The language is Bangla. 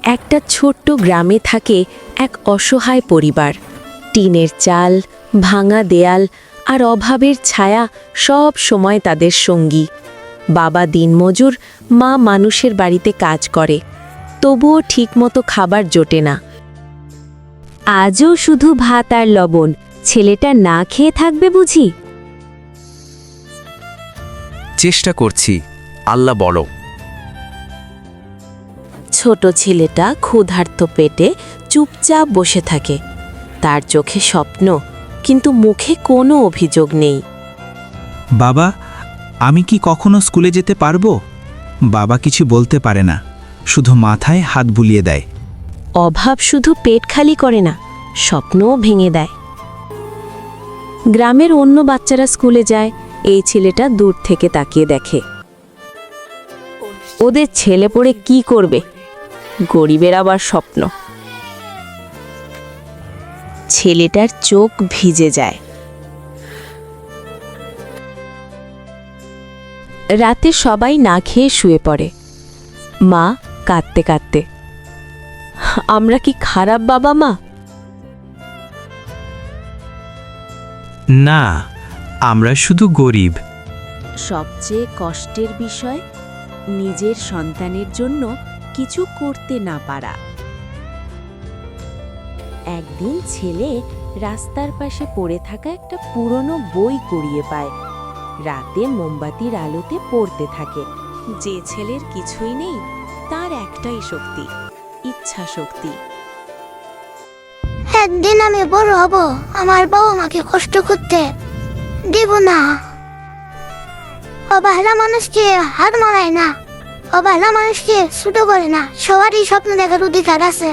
একটা ছোট্ট গ্রামে থাকে এক অসহায় পরিবার। টিনের চাল, ভাঙা দেয়াল আর অভাবের ছায়া সব সময় তাদের সঙ্গী। বাবা দিনমজুর, মা মানুষের বাড়িতে কাজ করে, তবুও ঠিকমতো খাবার জোটে না। আজও শুধু ভাত আর লবণ, ছেলেটা না খেয়ে থাকবে বুঝি? চেষ্টা করছি, আল্লাহ বড়। ছোট ছেলেটা ক্ষুধার্ত পেটে চুপচাপ বসে থাকে। তার চোখে স্বপ্ন, কিন্তু মুখে কোনো অভিযোগ নেই। বাবা, আমি কি কখনো স্কুলে যেতে পারবো? বাবা কিছু বলতে পারে না, শুধু মাথায় হাত বুলিয়ে দেয়। অভাব শুধু পেট খালি করে না, স্বপ্নও ভেঙে দেয়। গ্রামের অন্য বাচ্চারা স্কুলে যায়, এই ছেলেটা দূর থেকে তাকিয়ে দেখে। ওদের ছেলে পড়ে কি করবে? গরিবের আবার স্বপ্ন। ছেলেটার চোখ ভিজে যায়। রাতে সবাই না খেয়ে শুয়ে পড়ে। মা কাঁদতে কাঁদতে, আমরা কি খারাপ বাবা মা? না, আমরা শুধু গরিব। সবচেয়ে কষ্টের বিষয়, নিজের সন্তানের জন্য কিছু করতে না পারা। একদিন ছেলে রাস্তার পাশে পড়ে থাকা একটা পুরনো বই কুড়িয়ে পায়। রাতে মোমবাতির আলোতে পড়তে থাকে। যে ছেলের কিছুই নেই, তার একটাই শক্তি, ইচ্ছা শক্তি। একদিন আমি বড় হব, আমার বাবা মাকে কষ্ট করতে দেব না। অবহেলা মানুষকে হার মানায় না, অবহেলা মানুষকে ছোট করে না। সবারই স্বপ্ন দেখার অধিকার আছে।